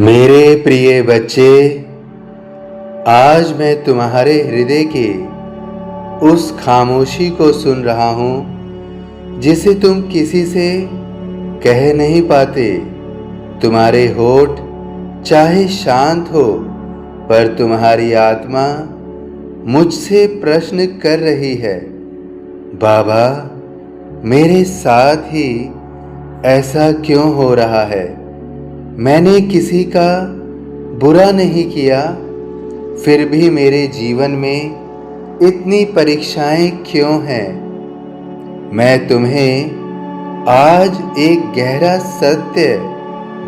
मेरे प्रिय बच्चे, आज मैं तुम्हारे हृदय के उस खामोशी को सुन रहा हूँ जिसे तुम किसी से कह नहीं पाते। तुम्हारे होठ चाहे शांत हो, पर तुम्हारी आत्मा मुझसे प्रश्न कर रही है, बाबा, मेरे साथ ही ऐसा क्यों हो रहा है? मैंने किसी का बुरा नहीं किया, फिर भी मेरे जीवन में इतनी परीक्षाएं क्यों हैं? मैं तुम्हें आज एक गहरा सत्य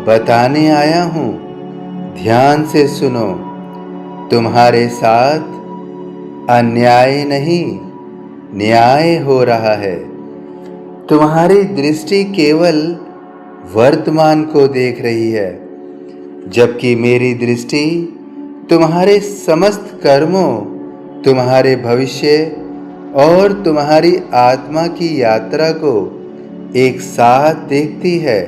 बताने आया हूँ। ध्यान से सुनो। तुम्हारे साथ अन्याय नहीं, न्याय हो रहा है। तुम्हारी दृष्टि केवल वर्तमान को देख रही है, जबकि मेरी दृष्टि तुम्हारे समस्त कर्मों, तुम्हारे भविष्य और तुम्हारी आत्मा की यात्रा को एक साथ देखती है।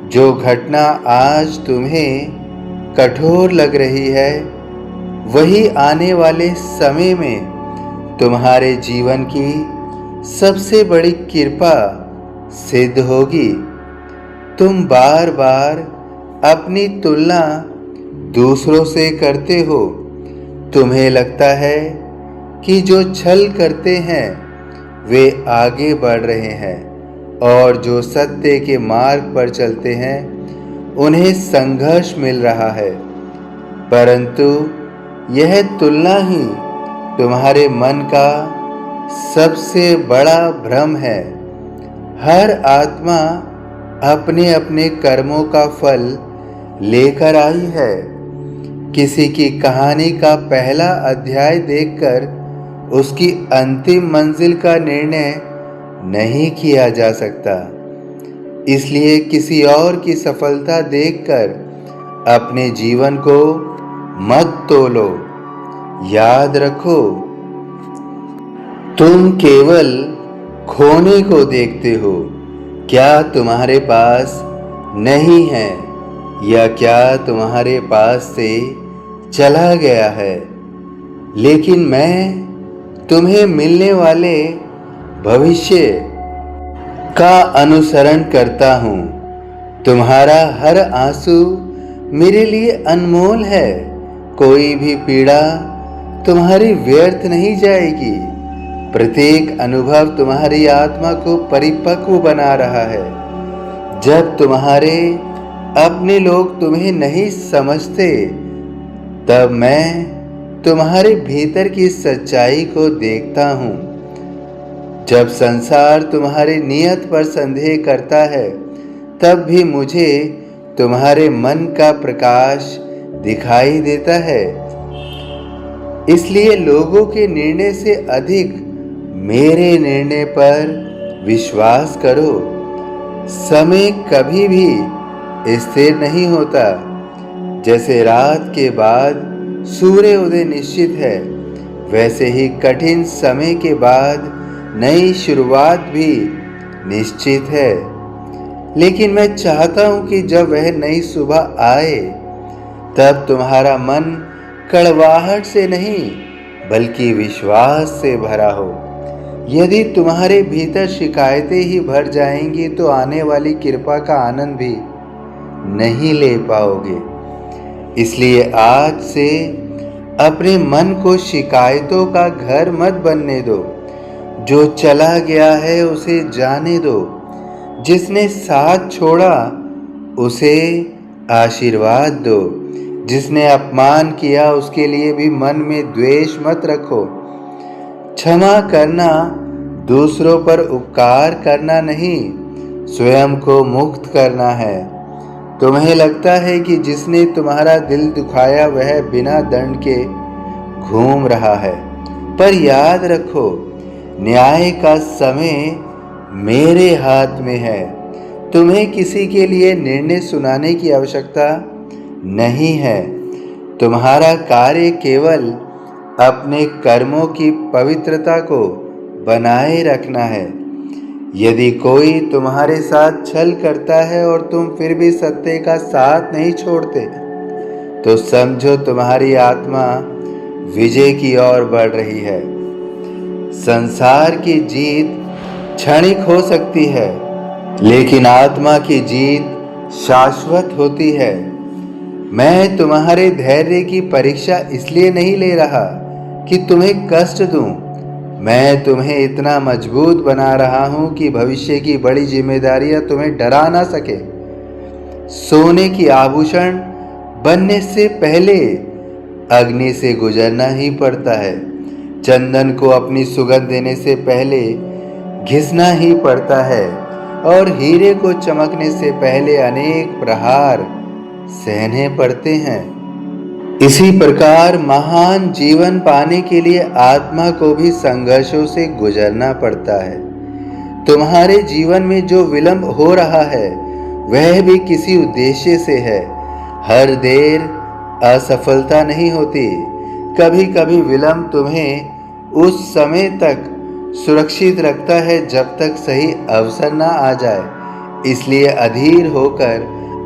जो घटना आज तुम्हें कठोर लग रही है, वही आने वाले समय में तुम्हारे जीवन की सबसे बड़ी कृपा सिद्ध होगी। तुम बार बार अपनी तुलना दूसरों से करते हो। तुम्हें लगता है कि जो छल करते हैं वे आगे बढ़ रहे हैं, और जो सत्य के मार्ग पर चलते हैं उन्हें संघर्ष मिल रहा है। परंतु यह तुलना ही तुम्हारे मन का सबसे बड़ा भ्रम है। हर आत्मा अपने अपने कर्मों का फल लेकर आई है। किसी की कहानी का पहला अध्याय देखकर उसकी अंतिम मंजिल का निर्णय नहीं किया जा सकता। इसलिए किसी और की सफलता देखकर अपने जीवन को मत तोलो। याद रखो, तुम केवल खोने को देखते हो। क्या तुम्हारे पास नहीं है, या क्या तुम्हारे पास से चला गया है? लेकिन मैं तुम्हें मिलने वाले भविष्य का अनुसरण करता हूँ। तुम्हारा हर आंसू मेरे लिए अनमोल है। कोई भी पीड़ा तुम्हारी व्यर्थ नहीं जाएगी। प्रत्येक अनुभव तुम्हारी आत्मा को परिपक्व बना रहा है। जब तुम्हारे अपने लोग तुम्हें नहीं समझते, तब मैं तुम्हारे भीतर की सच्चाई को देखता हूँ। जब संसार तुम्हारी नियत पर संदेह करता है, तब भी मुझे तुम्हारे मन का प्रकाश दिखाई देता है। इसलिए लोगों के निर्णय से अधिक मेरे निर्णय पर विश्वास करो। समय कभी भी स्थिर नहीं होता। जैसे रात के बाद सूर्य उदय निश्चित है, वैसे ही कठिन समय के बाद नई शुरुआत भी निश्चित है। लेकिन मैं चाहता हूँ कि जब वह नई सुबह आए, तब तुम्हारा मन कड़वाहट से नहीं, बल्कि विश्वास से भरा हो। यदि तुम्हारे भीतर शिकायतें ही भर जाएंगी, तो आने वाली कृपा का आनंद भी नहीं ले पाओगे। इसलिए आज से अपने मन को शिकायतों का घर मत बनने दो। जो चला गया है उसे जाने दो। जिसने साथ छोड़ा उसे आशीर्वाद दो। जिसने अपमान किया उसके लिए भी मन में द्वेष मत रखो। क्षमा करना दूसरों पर उपकार करना नहीं, स्वयं को मुक्त करना है। तुम्हें लगता है कि जिसने तुम्हारा दिल दुखाया वह बिना दंड के घूम रहा है, पर याद रखो, न्याय का समय मेरे हाथ में है। तुम्हें किसी के लिए निर्णय सुनाने की आवश्यकता नहीं है। तुम्हारा कार्य केवल अपने कर्मों की पवित्रता को बनाए रखना है। यदि कोई तुम्हारे साथ छल करता है और तुम फिर भी सत्य का साथ नहीं छोड़ते, तो समझो तुम्हारी आत्मा विजय की ओर बढ़ रही है। संसार की जीत क्षणिक हो सकती है, लेकिन आत्मा की जीत शाश्वत होती है। मैं तुम्हारे धैर्य की परीक्षा इसलिए नहीं ले रहा कि तुम्हें कष्ट दूं। मैं तुम्हें इतना मजबूत बना रहा हूं कि भविष्य की बड़ी जिम्मेदारियां तुम्हें डरा ना सके। सोने की आभूषण बनने से पहले अग्नि से गुजरना ही पड़ता है। चंदन को अपनी सुगंध देने से पहले घिसना ही पड़ता है, और हीरे को चमकने से पहले अनेक प्रहार सहने पड़ते हैं। इसी प्रकार महान जीवन पाने के लिए आत्मा को भी संघर्षों से गुजरना पड़ता है। तुम्हारे जीवन में जो विलंब हो रहा है वह भी किसी उद्देश्य से है। हर देर असफलता नहीं होती। कभी कभी विलंब तुम्हें उस समय तक सुरक्षित रखता है जब तक सही अवसर ना आ जाए। इसलिए अधीर होकर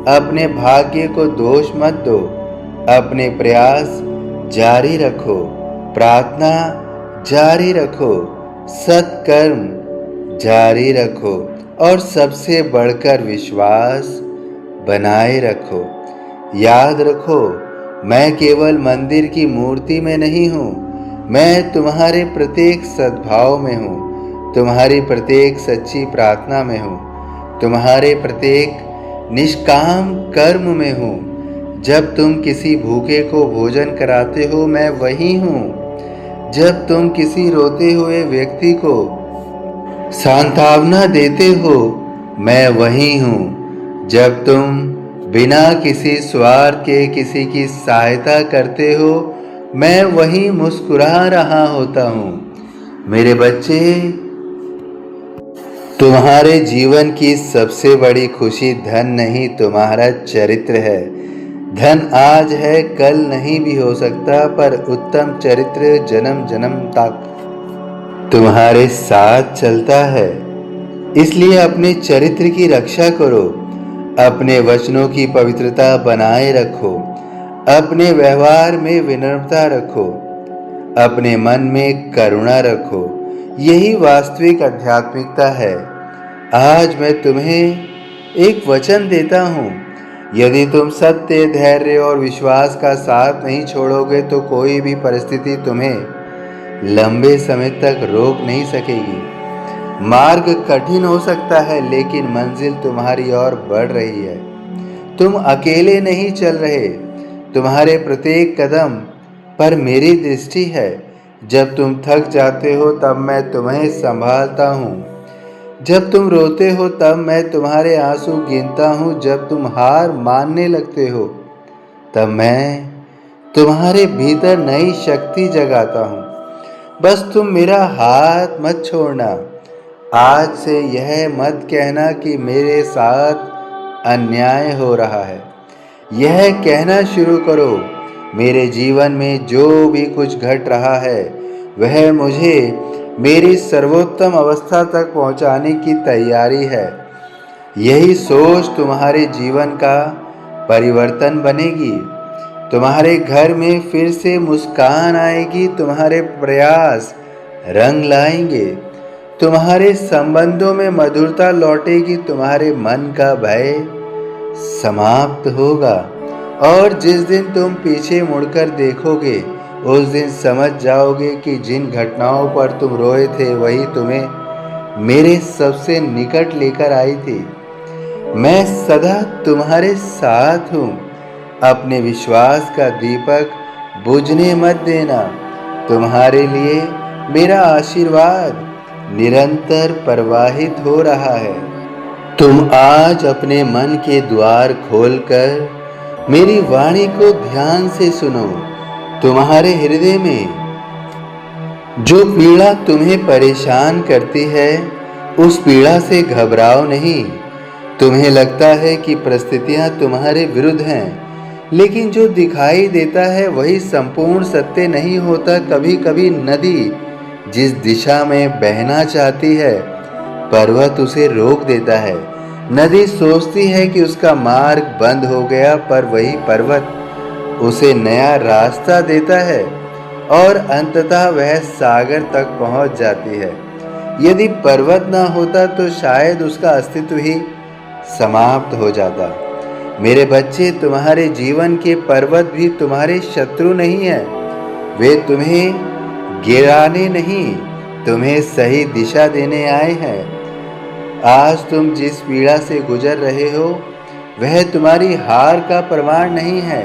अपने भाग्य को दोष मत दो। अपने प्रयास जारी रखो, प्रार्थना जारी रखो, सत्कर्म जारी रखो, और सबसे बढ़कर विश्वास बनाए रखो। याद रखो, मैं केवल मंदिर की मूर्ति में नहीं हूँ। मैं तुम्हारे प्रत्येक सद्भाव में हूँ, तुम्हारी प्रत्येक सच्ची प्रार्थना में हूँ, तुम्हारे प्रत्येक निष्काम कर्म में हूँ। जब तुम किसी भूखे को भोजन कराते हो, मैं वही हूँ। जब तुम किसी रोते हुए व्यक्ति को सांत्वना देते हो, मैं वही हूँ। जब तुम बिना किसी स्वार्थ के किसी की सहायता करते हो, मैं वही मुस्कुरा रहा होता हूँ। मेरे बच्चे, तुम्हारे जीवन की सबसे बड़ी खुशी धन नहीं, तुम्हारा चरित्र है। धन आज है, कल नहीं भी हो सकता, पर उत्तम चरित्र जन्म जन्म तक तुम्हारे साथ चलता है। इसलिए अपने चरित्र की रक्षा करो, अपने वचनों की पवित्रता बनाए रखो, अपने व्यवहार में विनम्रता रखो, अपने मन में करुणा रखो। यही वास्तविक आध्यात्मिकता है। आज मैं तुम्हें एक वचन देता हूँ। यदि तुम सत्य, धैर्य और विश्वास का साथ नहीं छोड़ोगे तो कोई भी परिस्थिति तुम्हें लंबे समय तक रोक नहीं सकेगी। मार्ग कठिन हो सकता है, लेकिन मंजिल तुम्हारी ओर बढ़ रही है। तुम अकेले नहीं चल रहे, तुम्हारे प्रत्येक कदम पर मेरी दृष्टि है। जब तुम थक जाते हो तब मैं तुम्हें संभालता हूँ। जब तुम रोते हो तब मैं तुम्हारे आंसू गिनता हूँ। जब तुम हार मानने लगते हो तब मैं तुम्हारे भीतर नई शक्ति जगाता हूँ। बस तुम मेरा हाथ मत छोड़ना। आज से यह मत कहना कि मेरे साथ अन्याय हो रहा है। यह कहना शुरू करो, मेरे जीवन में जो भी कुछ घट रहा है वह मुझे मेरी सर्वोत्तम अवस्था तक पहुंचाने की तैयारी है। यही सोच तुम्हारे जीवन का परिवर्तन बनेगी। तुम्हारे घर में फिर से मुस्कान आएगी, तुम्हारे प्रयास रंग लाएंगे, तुम्हारे संबंधों में मधुरता लौटेगी, तुम्हारे मन का भय समाप्त होगा। और जिस दिन तुम पीछे मुड़कर देखोगे उस दिन समझ जाओगे कि जिन घटनाओं पर तुम रोए थे वही तुम्हें मेरे सबसे निकट लेकर आई थी। मैं सदा तुम्हारे साथ हूँ। अपने विश्वास का दीपक बुझने मत देना। तुम्हारे लिए मेरा आशीर्वाद निरंतर प्रवाहित हो रहा है। तुम आज अपने मन के द्वार खोलकर मेरी वाणी को ध्यान से सुनो। तुम्हारे हृदय में जो पीड़ा तुम्हें परेशान करती है उस पीड़ा से घबराओ नहीं। तुम्हें लगता है कि परिस्थितियां तुम्हारे विरुद्ध हैं, लेकिन जो दिखाई देता है वही संपूर्ण सत्य नहीं होता। कभी कभी नदी जिस दिशा में बहना चाहती है पर्वत उसे रोक देता है। नदी सोचती है कि उसका मार्ग बंद हो गया, पर वही पर्वत उसे नया रास्ता देता है और अंततः वह सागर तक पहुंच जाती है। यदि पर्वत ना होता तो शायद उसका अस्तित्व ही समाप्त हो जाता। मेरे बच्चे, तुम्हारे जीवन के पर्वत भी तुम्हारे शत्रु नहीं है। वे तुम्हें गिराने नहीं, तुम्हें सही दिशा देने आए हैं। आज तुम जिस पीड़ा से गुजर रहे हो, वह तुम्हारी हार का प्रमाण नहीं है।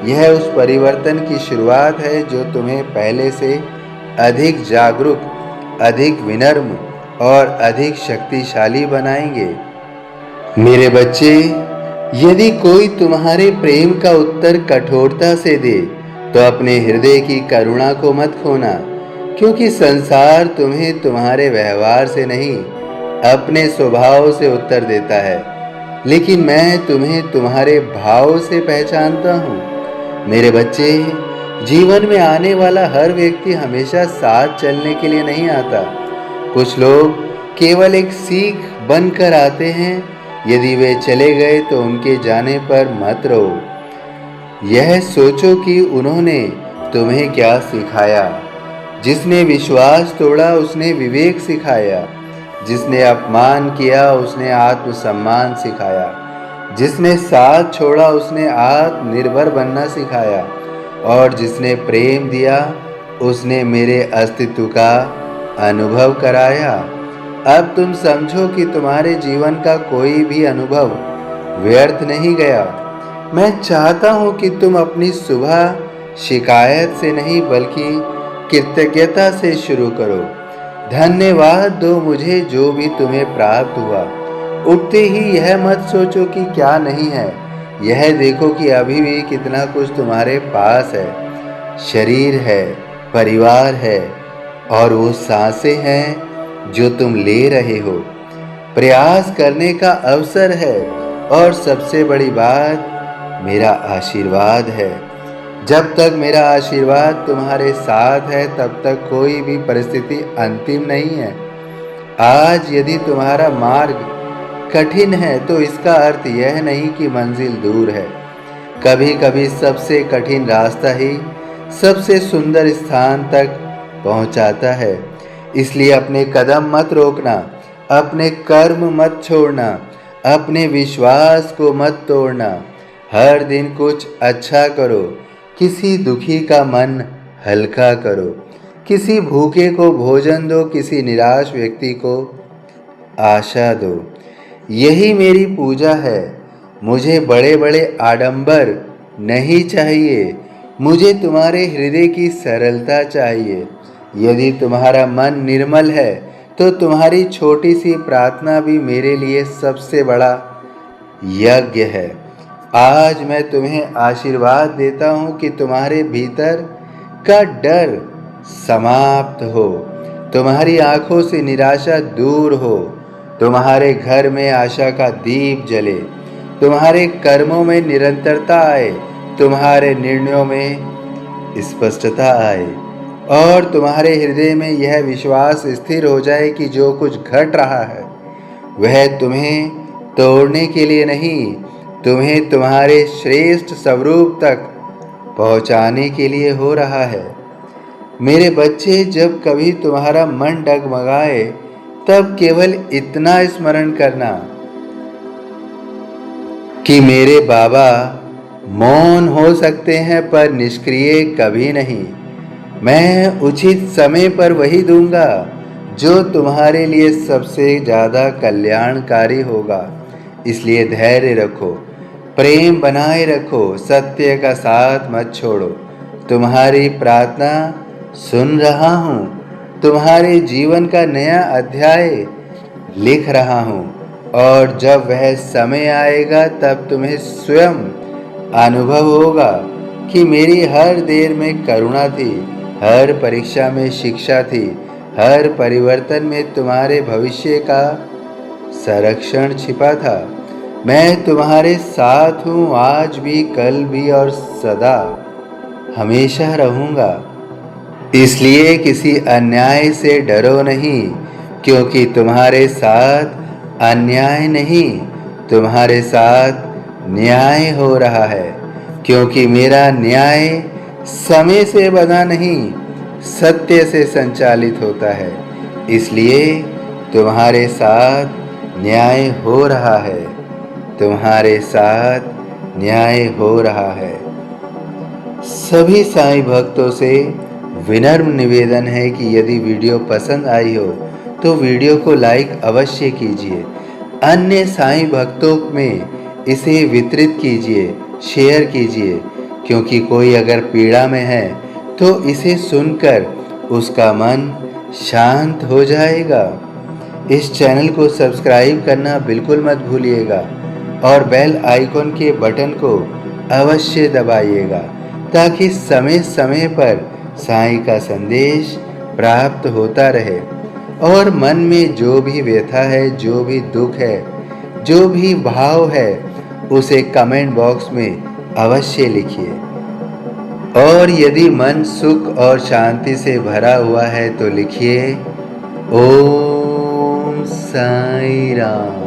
यह उस परिवर्तन की शुरुआत है जो तुम्हें पहले से अधिक जागरूक, अधिक विनम्र और अधिक शक्तिशाली बनाएंगे। मेरे बच्चे, यदि कोई तुम्हारे प्रेम का उत्तर कठोरता से दे, तो अपने हृदय की करुणा को मत खोना, क्योंकि संसार तुम्हें तुम्हारे व्यवहार से नहीं, अपने स्वभाव से उत्तर देता है। लेकिन मैं तुम्हें तुम्हारे भाव से पहचानता हूँ। मेरे बच्चे, जीवन में आने वाला हर व्यक्ति हमेशा साथ चलने के लिए नहीं आता। कुछ लोग केवल एक सीख बनकर आते हैं। यदि वे चले गए तो उनके जाने पर मत रो। यह सोचो कि उन्होंने तुम्हें क्या सिखाया। जिसने विश्वास तोड़ा उसने विवेक सिखाया। जिसने अपमान किया उसने आत्मसम्मान सिखाया। जिसने साथ छोड़ा उसने आत्मनिर्भर बनना सिखाया। और जिसने प्रेम दिया उसने मेरे अस्तित्व का अनुभव कराया। अब तुम समझो कि तुम्हारे जीवन का कोई भी अनुभव व्यर्थ नहीं गया। मैं चाहता हूं कि तुम अपनी सुबह शिकायत से नहीं बल्कि कृतज्ञता से शुरू करो। धन्यवाद दो मुझे जो भी तुम्हें प्राप्त हुआ। उठते ही यह मत सोचो कि क्या नहीं है, यह देखो कि अभी भी कितना कुछ तुम्हारे पास है। शरीर है, परिवार है और वो सांसें हैं जो तुम ले रहे हो। प्रयास करने का अवसर है और सबसे बड़ी बात, मेरा आशीर्वाद है। जब तक मेरा आशीर्वाद तुम्हारे साथ है तब तक कोई भी परिस्थिति अंतिम नहीं है। आज यदि तुम्हारा मार्ग कठिन है तो इसका अर्थ यह नहीं कि मंजिल दूर है। कभी कभी सबसे कठिन रास्ता ही सबसे सुंदर स्थान तक पहुंचाता है। इसलिए अपने कदम मत रोकना, अपने कर्म मत छोड़ना, अपने विश्वास को मत तोड़ना। हर दिन कुछ अच्छा करो, किसी दुखी का मन हल्का करो, किसी भूखे को भोजन दो, किसी निराश व्यक्ति को आशा दो। यही मेरी पूजा है। मुझे बड़े बड़े आडंबर नहीं चाहिए, मुझे तुम्हारे हृदय की सरलता चाहिए। यदि तुम्हारा मन निर्मल है तो तुम्हारी छोटी सी प्रार्थना भी मेरे लिए सबसे बड़ा यज्ञ है। आज मैं तुम्हें आशीर्वाद देता हूँ कि तुम्हारे भीतर का डर समाप्त हो, तुम्हारी आंखों से निराशा दूर हो, तुम्हारे घर में आशा का दीप जले, तुम्हारे कर्मों में निरंतरता आए, तुम्हारे निर्णयों में स्पष्टता आए और तुम्हारे हृदय में यह विश्वास स्थिर हो जाए कि जो कुछ घट रहा है वह तुम्हें तोड़ने के लिए नहीं, तुम्हें तुम्हारे श्रेष्ठ स्वरूप तक पहुंचाने के लिए हो रहा है। मेरे बच्चे, जब कभी तुम्हारा मन डगमगाए तब केवल इतना स्मरण करना कि मेरे बाबा मौन हो सकते हैं पर निष्क्रिय कभी नहीं। मैं उचित समय पर वही दूंगा जो तुम्हारे लिए सबसे ज़्यादा कल्याणकारी होगा। इसलिए धैर्य रखो, प्रेम बनाए रखो, सत्य का साथ मत छोड़ो। तुम्हारी प्रार्थना सुन रहा हूँ, तुम्हारे जीवन का नया अध्याय लिख रहा हूँ और जब वह समय आएगा तब तुम्हें स्वयं अनुभव होगा कि मेरी हर देर में करुणा थी, हर परीक्षा में शिक्षा थी, हर परिवर्तन में तुम्हारे भविष्य का संरक्षण छिपा था। मैं तुम्हारे साथ हूँ, आज भी, कल भी और सदा हमेशा रहूँगा। इसलिए किसी अन्याय से डरो नहीं, क्योंकि तुम्हारे साथ अन्याय नहीं, तुम्हारे साथ न्याय हो रहा है। क्योंकि मेरा न्याय समय से बंधा नहीं, सत्य से संचालित होता है, इसलिए तुम्हारे साथ न्याय हो रहा है, तुम्हारे साथ न्याय हो रहा है। सभी साईं भक्तों से विनम्र निवेदन है कि यदि वीडियो पसंद आई हो तो वीडियो को लाइक अवश्य कीजिए, अन्य साईं भक्तों में इसे वितरित कीजिए, शेयर कीजिए, क्योंकि कोई अगर पीड़ा में है तो इसे सुनकर उसका मन शांत हो जाएगा। इस चैनल को सब्सक्राइब करना बिल्कुल मत भूलिएगा और बेल आइकॉन के बटन को अवश्य दबाइएगा, ताकि समय समय पर साईं का संदेश प्राप्त होता रहे। और मन में जो भी व्यथा है, जो भी दुख है, जो भी भाव है, उसे कमेंट बॉक्स में अवश्य लिखिए। और यदि मन सुख और शांति से भरा हुआ है तो लिखिए ओम साईं राम।